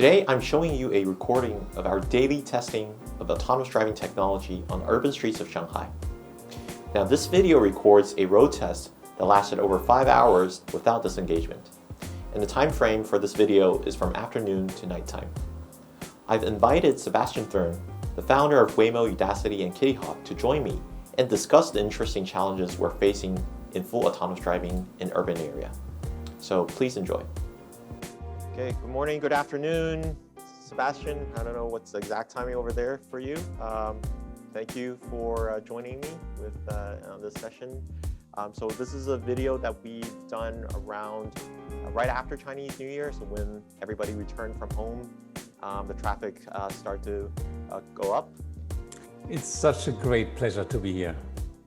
Today, I'm showing you a recording of our daily testing of autonomous driving technology on urban streets of Shanghai. Now, this video records a road test that lasted over 5 hours without disengagement, and the time frame for this video is from afternoon to nighttime. I've invited Sebastian Thrun, the founder of Waymo, Udacity, and Kitty Hawk, to join me and discuss the interesting challenges we're facing in full autonomous driving in urban area. So please enjoy. Okay, good morning, good afternoon. Sebastian, I don't know what's the exact timing over there for you. Thank you for joining me with on this session. So this is a video that we've done around right after Chinese New Year. So when everybody returned from home, the traffic started to go up. It's such a great pleasure to be here.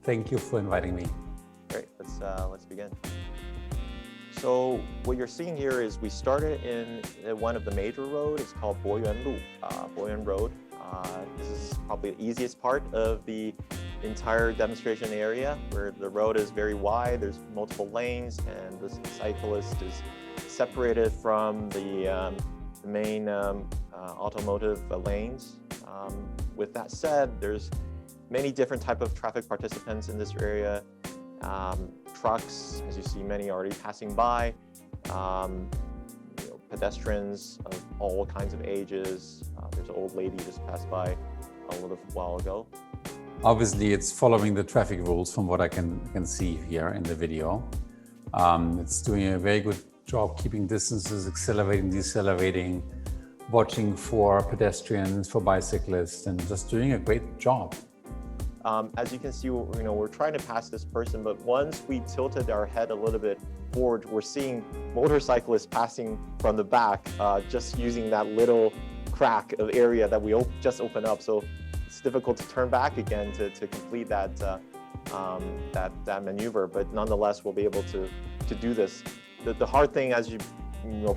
Thank you for inviting me. Great, let's begin. So what you're seeing here is we started in one of the major roads. It's called Boyuan Road. This is probably the easiest part of the entire demonstration area, where the road is very wide. There's multiple lanes, and the cyclist is separated from the main automotive lanes. With that said, there's many different types of traffic participants in this area. Trucks, as you see, many already passing by. Pedestrians of all kinds of ages. There's an old lady just passed by a little while ago. Obviously, it's following the traffic rules from what I can see here in the video. It's doing a very good job keeping distances, accelerating, decelerating, watching for pedestrians, for bicyclists, and just doing a great job. As you can see, we're trying to pass this person, but once we tilted our head a little bit forward, we're seeing motorcyclists passing from the back, just using that little crack of area that we just opened up. So it's difficult to turn back again to complete that maneuver, but nonetheless, we'll be able to do this. The hard thing, as you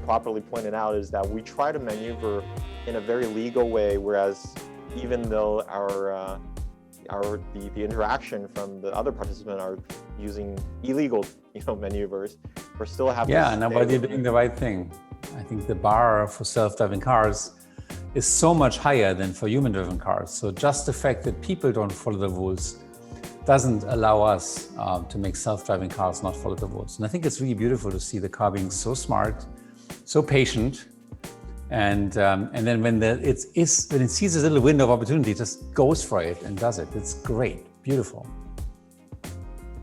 properly pointed out, is that we try to maneuver in a very legal way, whereas even though the interaction from the other participants are using illegal maneuvers, we're still having but you're doing the right thing. I think the bar for self-driving cars is so much higher than for human-driven cars. So just the fact that people don't follow the rules doesn't allow us to make self-driving cars not follow the rules. And I think it's really beautiful to see the car being so smart, so patient, and then when it sees this little window of opportunity, it just goes for it and does it. It's great, beautiful.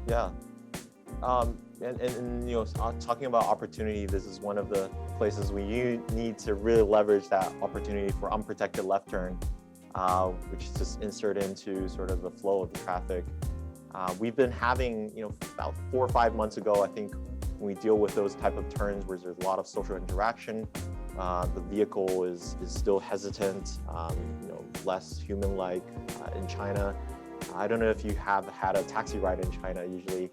Yeah, talking about opportunity, this is one of the places we need to really leverage that opportunity for unprotected left turn, which is just insert into sort of the flow of the traffic. We've been having, about 4 or 5 months ago, I think, when we deal with those type of turns where there's a lot of social interaction. The vehicle is still hesitant, less human-like in China. I don't know if you have had a taxi ride in China. Usually,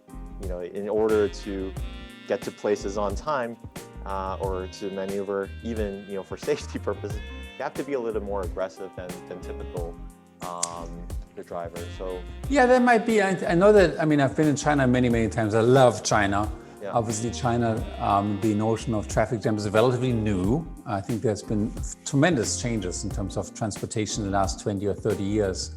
in order to get to places on time or to maneuver, even for safety purposes, you have to be a little more aggressive than typical the driver. So yeah, that might be. I know that. I've been in China many times. I love China. Yeah. Obviously, China, the notion of traffic jams is relatively new. I think there's been tremendous changes in terms of transportation in the last 20 or 30 years.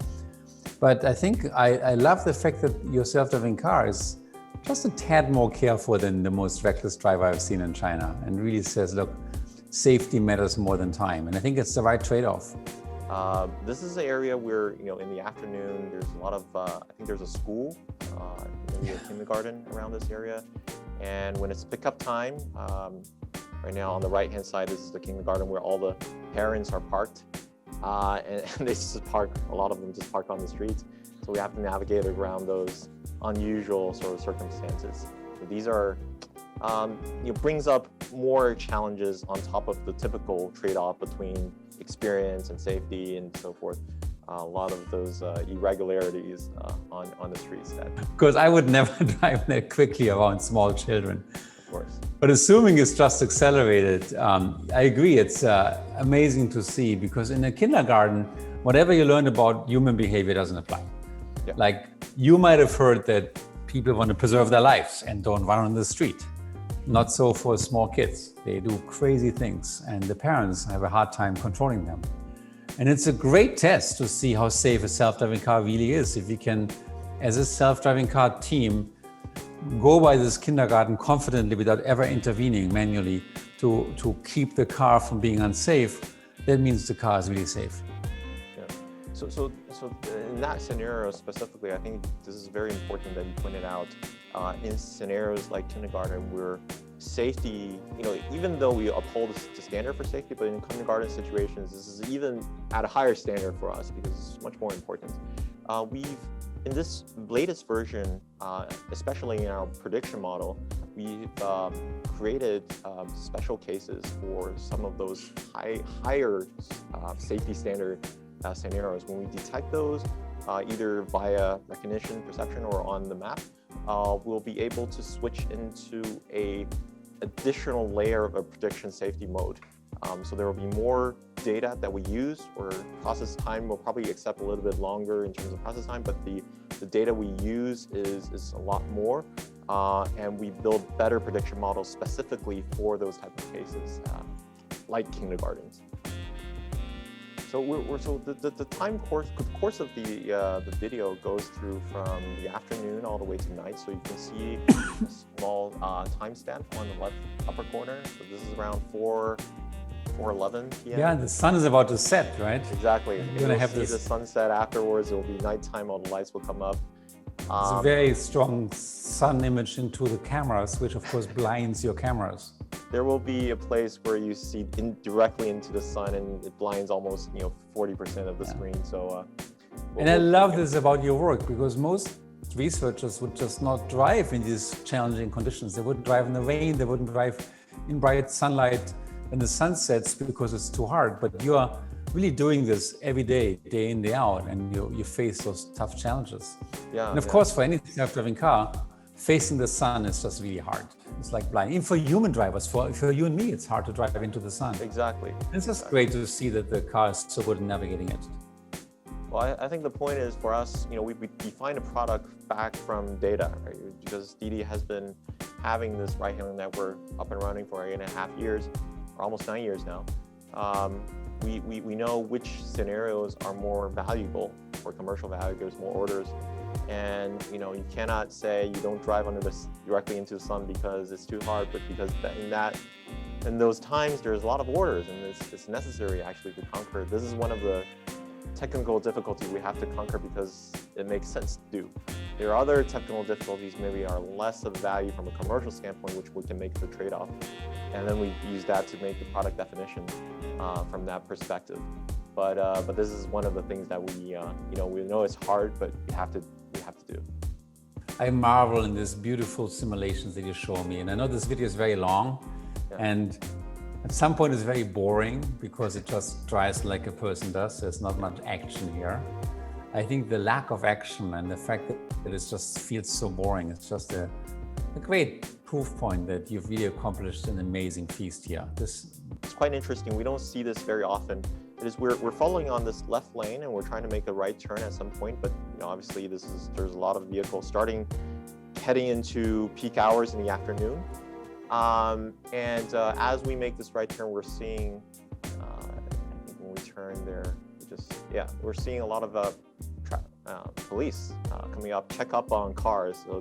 But I think I love the fact that your self-driving car is just a tad more careful than the most reckless driver I've seen in China, and really says, look, safety matters more than time. And I think it's the right trade-off. This is an area where, in the afternoon, there's a lot of, I think there's a school, maybe a kindergarten around this area. And when it's pickup time, right now on the right-hand side, this is the kindergarten where all the parents are parked. And they just park, a lot of them just park on the streets. So we have to navigate around those unusual sort of circumstances. So these are, brings up more challenges on top of the typical trade-off between experience and safety and so forth. A lot of those irregularities on the streets. Because I would never drive that quickly around small children. Of course. But assuming it's just accelerated, I agree, it's amazing to see, because in a kindergarten, whatever you learn about human behavior doesn't apply. Yeah. Like, you might have heard that people want to preserve their lives and don't run on the street. Not so for small kids. They do crazy things and the parents have a hard time controlling them. And it's a great test to see how safe a self-driving car really is. If we can, as a self-driving car team, go by this kindergarten confidently without ever intervening manually to keep the car from being unsafe, that means the car is really safe. Yeah. So in that scenario specifically, I think this is very important that you pointed out. In scenarios like kindergarten, where safety, even though we uphold the standard for safety, but in kindergarten situations, this is even at a higher standard for us because it's much more important. In this latest version, especially in our prediction model, we've created special cases for some of those higher safety standard scenarios. When we detect those, either via recognition, perception, or on the map, we'll be able to switch into a additional layer of a prediction safety mode. So there will be more data that we use, or process time will probably accept a little bit longer in terms of process time, but the data we use is a lot more, and we build better prediction models specifically for those type of cases, like kindergartens. So the course of the video goes through from the afternoon all the way to night. So you can see a small timestamp on the left upper corner. So this is around 4:11 p.m. Yeah, the sun is about to set, right? Exactly. You're gonna have the sunset afterwards. It will be nighttime. All the lights will come up. It's a very strong sun image into the cameras, which of course blinds your cameras. There will be a place where you see directly into the sun, and it blinds almost 40% of the screen. So, and I love this about your work, because most researchers would just not drive in these challenging conditions. They wouldn't drive in the rain. They wouldn't drive in bright sunlight when the sun sets because it's too hard. But you are really doing this every day, day in, day out, and you face those tough challenges. Yeah. And of course, for any self-driving car, facing the sun is just really hard. It's like blind. Even for human drivers, for you and me, it's hard to drive into the sun. Exactly. And it's just great to see that the car is so good at navigating it. Well, I think the point is for us, we define a product back from data, right? Because Didi has been having this ride-hailing network up and running for 8.5 years, or almost 9 years now. We know which scenarios are more valuable for commercial value. There's more orders. And you cannot say you don't drive directly into the sun because it's too hard, but because in those times there's a lot of orders, and it's necessary actually to conquer. This is one of the technical difficulties we have to conquer because it makes sense to do. There are other technical difficulties maybe are less of value from a commercial standpoint, which we can make the trade-off, and then we use that to make the product definition from that perspective. But this is one of the things that we know it's hard, but we have to do. I marvel in these beautiful simulations that you show me, and I know this video is very long, and at some point it's very boring because it just drives like a person does. There's not much action here. I think the lack of action and the fact that it just feels so boring, it's just a great proof point that you've really accomplished an amazing feast here. It's quite interesting. We don't see this very often. It is we're following on this left lane, and we're trying to make a right turn at some point, but obviously there's a lot of vehicles heading into peak hours in the afternoon. As we make this right turn, we're seeing, I think when we turn there, we're seeing a lot of police coming up, check up on cars. So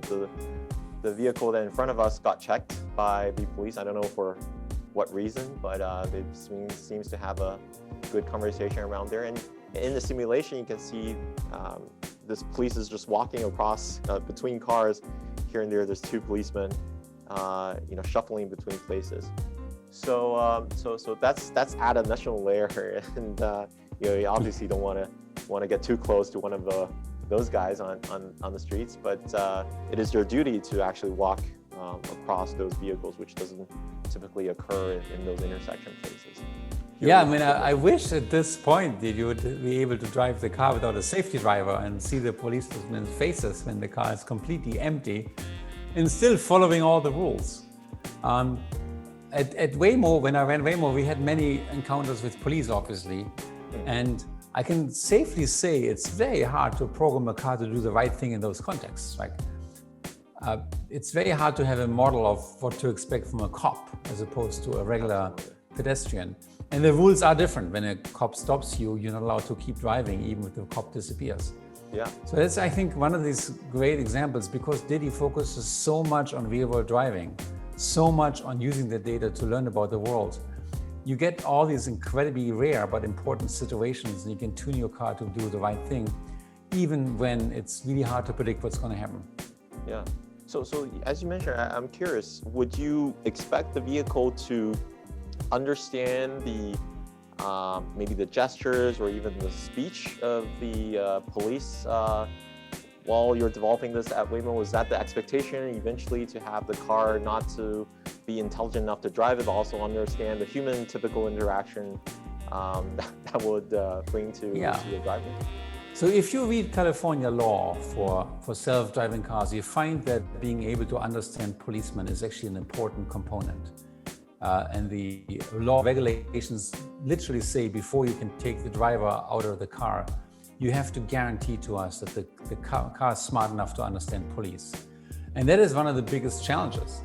the vehicle that in front of us got checked by the police. I don't know for what reason, but they seems to have a good conversation around there. And in the simulation, you can see this police is just walking across between cars. Here and there, there's two policemen, shuffling between places. So that's at a national layer, and you obviously don't want to get too close to one of those guys on the streets, but it is their duty to actually walk across those vehicles, which doesn't typically occur in those intersection places. Yeah, I mean, I wish at this point that you would be able to drive the car without a safety driver and see the policemen's faces when the car is completely empty and still following all the rules. At Waymo, when I ran Waymo, we had many encounters with police, obviously, and I can safely say it's very hard to program a car to do the right thing in those contexts. Like, it's very hard to have a model of what to expect from a cop as opposed to a regular pedestrian. And the rules are different. When a cop stops you, you're not allowed to keep driving even if the cop disappears. Yeah. So that's, I think, one of these great examples, because Didi focuses so much on real-world driving, so much on using the data to learn about the world. You get all these incredibly rare but important situations, and you can tune your car to do the right thing, even when it's really hard to predict what's going to happen. Yeah. So as you mentioned, I'm curious, would you expect the vehicle to understand the maybe the gestures or even the speech of the police while you're developing this at Waymo? Was that the expectation eventually, to have the car not to be intelligent enough to drive it, but also understand the human typical interaction that would bring to the driving? So if you read California law for self-driving cars, you find that being able to understand policemen is actually an important component. And the law regulations literally say, before you can take the driver out of the car, you have to guarantee to us that the car is smart enough to understand police. And that is one of the biggest challenges.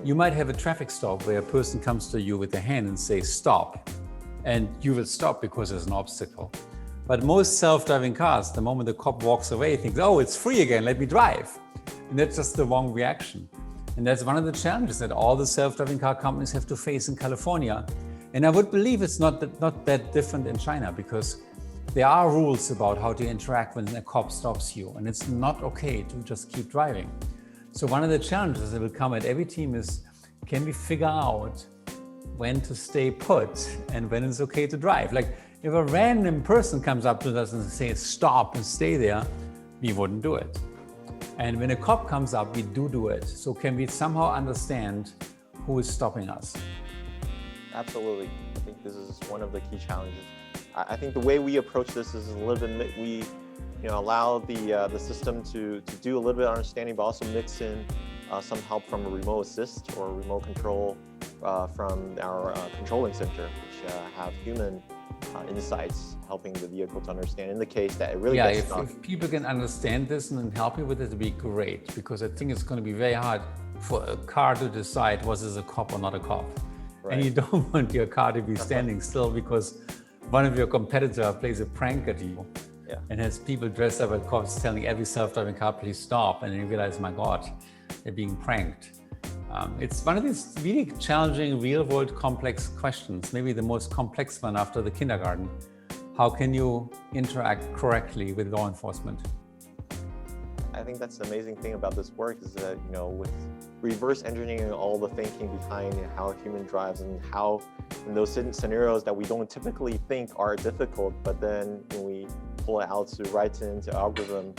You might have a traffic stop where a person comes to you with a hand and says, stop. And you will stop because there's an obstacle. But most self-driving cars, the moment the cop walks away, think, oh, it's free again, let me drive. And that's just the wrong reaction. And that's one of the challenges that all the self-driving car companies have to face in California. And I would believe it's not that different in China, because there are rules about how to interact when a cop stops you, and it's not okay to just keep driving. So one of the challenges that will come at every team is, can we figure out when to stay put and when it's okay to drive? Like, if a random person comes up to us and says, stop and stay there, we wouldn't do it. And when a cop comes up, we do it. So can we somehow understand who is stopping us? Absolutely. I think this is one of the key challenges. I think the way we approach this is a little bit, we allow the system to do a little bit of understanding, but also mix in some help from a remote assist or remote control from our controlling center, which have human insights helping the vehicle to understand in the case that it really gets stuck. If people can understand this and then help you with it, it'd be great, because I think it's going to be very hard for a car to decide was this a cop or not a cop. Right. And you don't want your car to be standing still because one of your competitors plays a prank at you and has people dressed up as cops telling every self-driving car, please stop, and then you realize, my God, they're being pranked. It's one of these really challenging, real-world, complex questions, maybe the most complex one after the kindergarten. How can you interact correctly with law enforcement? I think that's the amazing thing about this work, is that, with reverse engineering all the thinking behind how a human drives, and how in those scenarios that we don't typically think are difficult, but then when we pull it out to write it into algorithm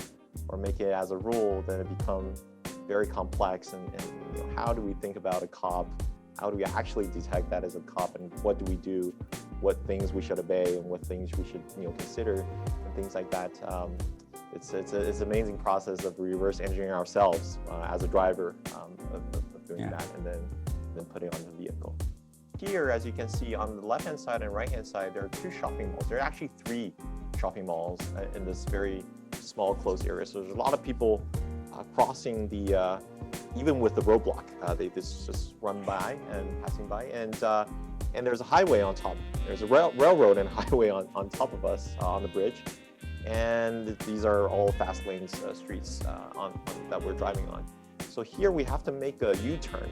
or make it as a rule, then it becomes very complex. And how do we think about a cop? How do we actually detect that as a cop? And what do we do? What things we should obey and what things we should consider, and things like that. It's an amazing process of reverse engineering ourselves as a driver of doing that, and then putting it on the vehicle. Here, as you can see, on the left-hand side and right-hand side, there are two shopping malls. There are actually 3 shopping malls in this very small closed area. So there's a lot of people crossing the, even with the roadblock, they just run by and passing by, and there's a highway on top. There's a railroad and highway on top of us on the bridge, and these are all fast lanes streets that we're driving on. So here we have to make a U-turn,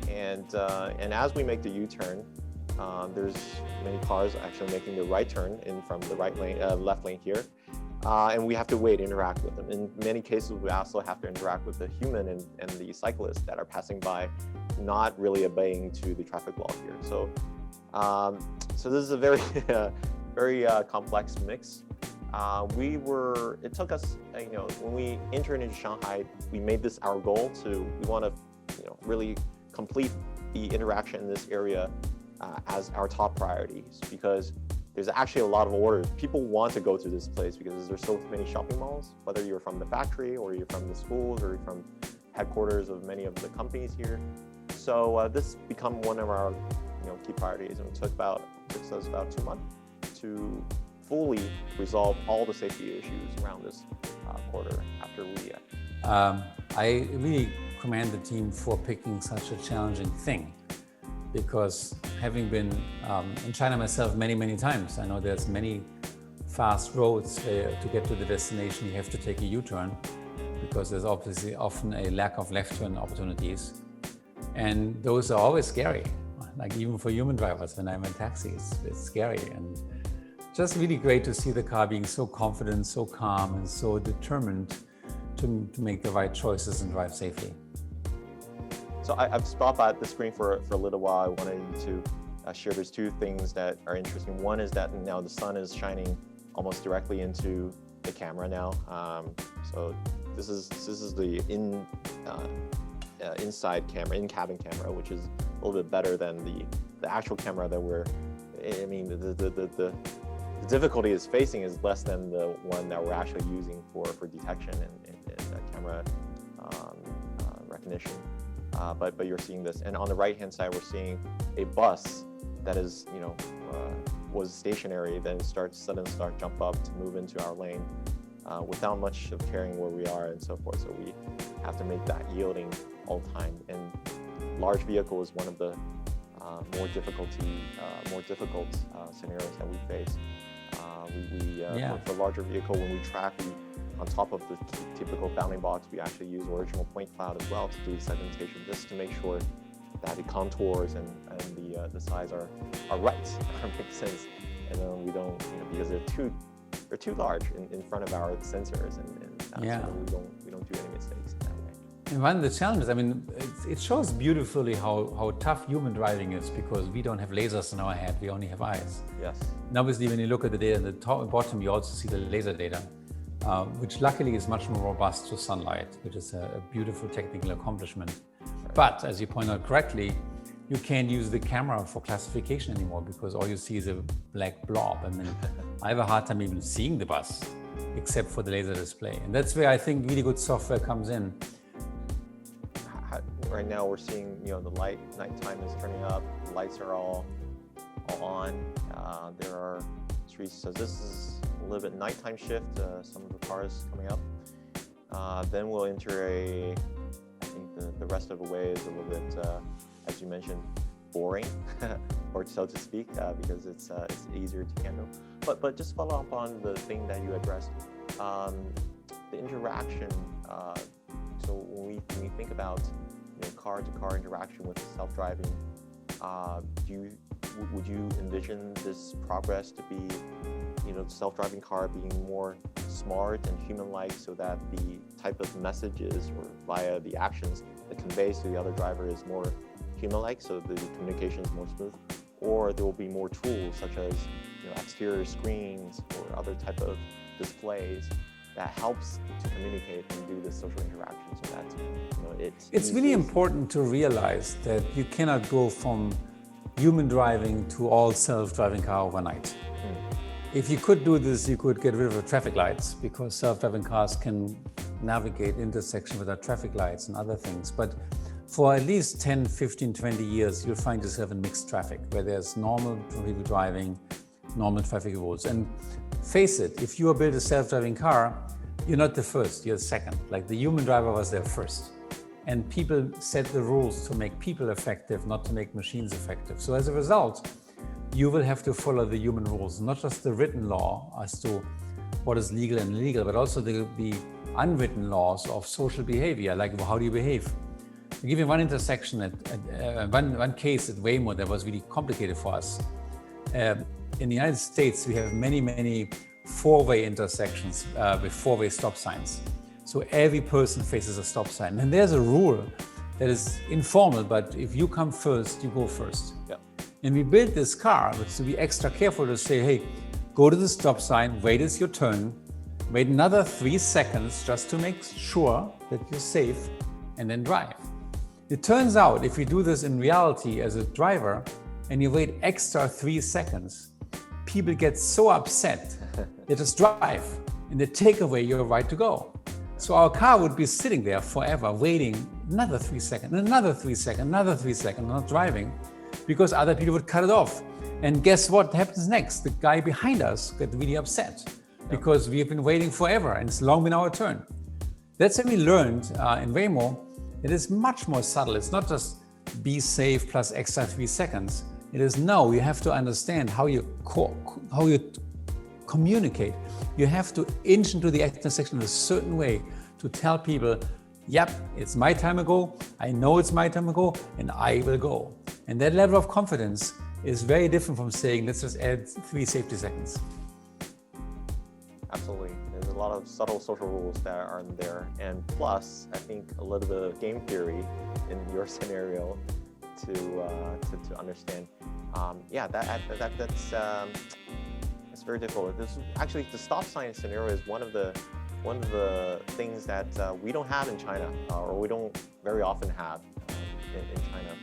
and as we make the U-turn, there's many cars actually making the right turn in from the left lane here. And we have to wait, interact with them. In many cases, we also have to interact with the human and the cyclists that are passing by, not really obeying to the traffic law here. So, so this is a very, very complex mix. It took us, when we entered into Shanghai, we made this our goal we want to, really complete the interaction in this area as our top priorities, because there's actually a lot of orders. People want to go to this place because there's so many shopping malls, whether you're from the factory or you're from the schools or you're from headquarters of many of the companies here. So this become one of our key priorities, and it took us about 2 months to fully resolve all the safety issues around this quarter after we I really commend the team for picking such a challenging thing, because having been in China myself many times, I know there's many fast roads to get to the destination. You have to take a U-turn because there's obviously often a lack of left turn opportunities, and those are always scary. Like even for human drivers, when I'm in taxis, it's scary. And just really great to see the car being so confident, so calm, and so determined to make the right choices and drive safely. So I've stopped by the screen for a little while. I wanted to share there's two things that are interesting. One is that now the sun is shining almost directly into the camera now. So this is the inside camera, in-cabin camera, which is a little bit better than the actual camera that I mean, the difficulty is facing is less than the one that we're actually using for detection and camera recognition. But you're seeing this, and on the right-hand side, we're seeing a bus that is, was stationary, then suddenly jump up to move into our lane without much of caring where we are and so forth. So we have to make that yielding all the time. And large vehicle is one of the more difficult scenarios that we face. For larger vehicle, when we track, on top of the typical bounding box, we actually use original point cloud as well to do segmentation, just to make sure that the contours and the size are right, makes sense. And then we don't, because they're too large in front of our sensors, and so we don't do any mistakes in that way. And one of the challenges, I mean, it shows beautifully how tough human driving is, because we don't have lasers in our head, we only have eyes. Yes. And obviously, when you look at the data at the top and bottom, you also see the laser data, which luckily is much more robust to sunlight, which is a beautiful technical accomplishment. Right. But as you point out correctly, you can't use the camera for classification anymore, because all you see is a black blob. I mean, I have a hard time even seeing the bus, except for the laser display. And that's where I think really good software comes in. Right now we're seeing, the nighttime is turning up, the lights are all on. There are streets, so this is a little bit nighttime shift, some of the cars coming up. Then we'll enter I think the rest of the way is a little bit, as you mentioned, boring, or so to speak, because it's easier to handle. But just follow up on the thing that you addressed, the interaction. So when we think about car-to-car interaction with self-driving, would you envision this progress to be, the self-driving car being more smart and human-like, so that the type of messages or via the actions that conveys to the other driver is more human-like, so the communication is more smooth? Or there will be more tools such as exterior screens or other type of displays that helps to communicate and do this social interaction, so that it's really important to realize that you cannot go from human driving to all self-driving car overnight. If you could do this, you could get rid of the traffic lights, because self-driving cars can navigate intersections without traffic lights and other things. But for at least 10, 15, 20 years, you'll find yourself in mixed traffic, where there's normal people driving, normal traffic rules. And face it, if you build a self-driving car, you're not the first, you're the second. Like the human driver was there first. And people set the rules to make people effective, not to make machines effective. So as a result, you will have to follow the human rules, not just the written law as to what is legal and illegal, but also the unwritten laws of social behavior, like how do you behave. I'll give you one intersection, one case at Waymo that was really complicated for us. In the United States, we have many four-way intersections with four-way stop signs. So every person faces a stop sign. And there's a rule that is informal, but if you come first, you go first. Yeah. And we built this car to be extra careful to say, hey, go to the stop sign, wait it's your turn, wait another 3 seconds just to make sure that you're safe, and then drive. It turns out if you do this in reality as a driver and you wait extra 3 seconds, people get so upset, they just drive and they take away your right to go. So our car would be sitting there forever, waiting another 3 seconds, another 3 seconds, another 3 seconds, not driving, because other people would cut it off. And guess what happens next? The guy behind us got really upset because we have been waiting forever and it's long been our turn. That's when we learned in Waymo, it is much more subtle. It's not just be safe plus extra 3 seconds. It is now you have to understand how you communicate. You have to inch into the intersection in a certain way to tell people, yep, it's my time to go. I know it's my time to go, and I will go. And that level of confidence is very different from saying, let's just add 3 safety seconds. Absolutely. There's a lot of subtle social rules that aren't there. And plus, I think a little bit of game theory in your scenario to understand. That's very difficult. This actually, the stop sign scenario is one of the things that we don't have in China, or we don't very often have in China.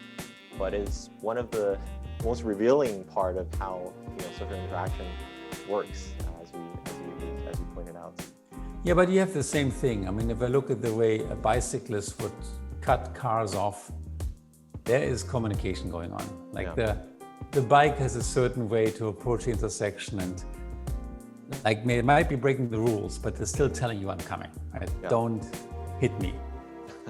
But it's one of the most revealing part of how social interaction works, as you pointed out. Yeah, but you have the same thing. I mean, if I look at the way a bicyclist would cut cars off, there is communication going on. Like the bike has a certain way to approach the intersection, and like it might be breaking the rules, but they're still telling you I'm coming. Right? Yeah. Don't hit me.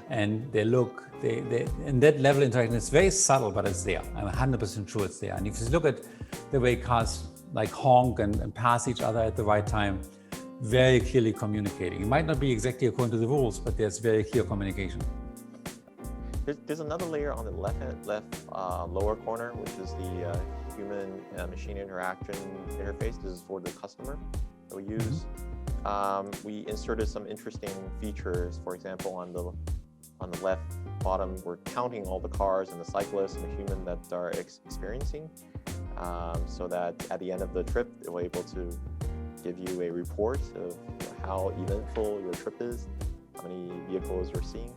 And they look, and that level of interaction is very subtle, but it's there. I'm 100% sure it's there. And if you look at the way cars like honk and pass each other at the right time, very clearly communicating. It might not be exactly according to the rules, but there's very clear communication. There's another layer on the left lower corner, which is the human-machine interaction interface. This is for the customer that we use. We inserted some interesting features. For example, on the left bottom, we're counting all the cars and the cyclists and the human that are experiencing, so that at the end of the trip, we're able to give you a report of how eventful your trip is, how many vehicles you're seeing.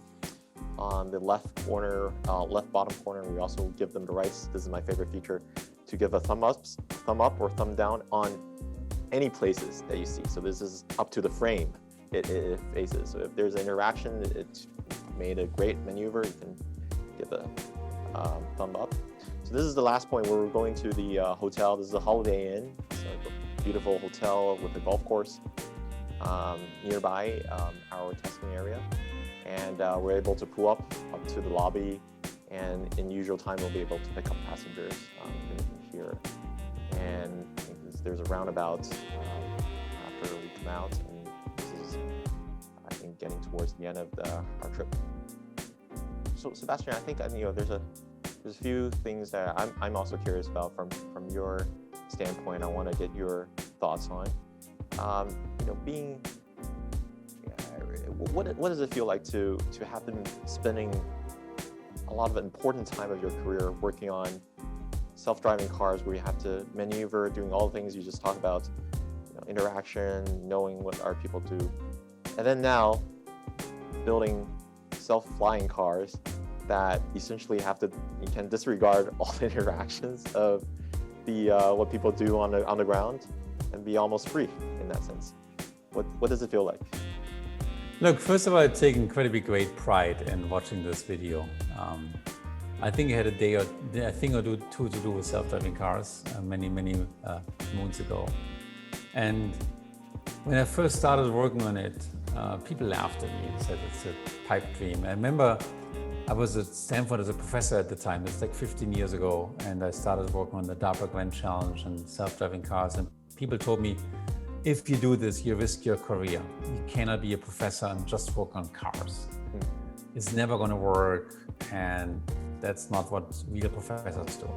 On the left bottom corner, we also give them the rights. This is my favorite feature, to give a thumb up or thumb down on any places that you see. So this is up to the frame it faces. So if there's an interaction, it's made a great maneuver, you can give a thumb up. So this is the last point where we're going to the hotel. This is a Holiday Inn. It's a beautiful hotel with a golf course nearby our testing area. And we're able to pull up to the lobby, and in usual time, we'll be able to pick up passengers in here. And I think there's a roundabout after we come out, and this is, I think, getting towards the end of our trip. So, Sebastian, I think there's a few things that I'm also curious about from your standpoint. I want to get your thoughts on. What does it feel like to have been spending a lot of important time of your career working on self-driving cars, where you have to maneuver, doing all the things you just talked about, interaction, knowing what our people do, and then now building self-flying cars that essentially you can disregard all the interactions of what people do on the ground and be almost free in that sense. What does it feel like? Look, first of all, I take incredibly great pride in watching this video. I think I had a thing or two to do with self-driving cars many moons ago. And when I first started working on it, people laughed at me and said it's a pipe dream. I remember I was at Stanford as a professor at the time. It's like 15 years ago, and I started working on the DARPA Grand Challenge and self-driving cars. And people told me, if you do this, you risk your career. You cannot be a professor and just work on cars. It's never going to work, and that's not what real professors do.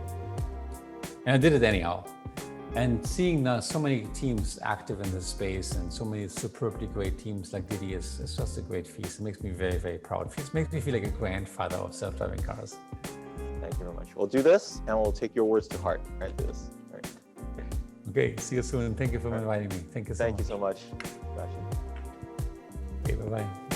And I did it anyhow. And seeing now so many teams active in this space and so many superbly great teams like Didi is just a great feat. It makes me very, very proud. It makes me feel like a grandfather of self-driving cars. Thank you very much. We'll do this, and we'll take your words to heart. All right, do this. All right. Okay, see you soon. Thank you for inviting me. Thank you so much. Thank you so much, Sebastian. Okay, bye-bye.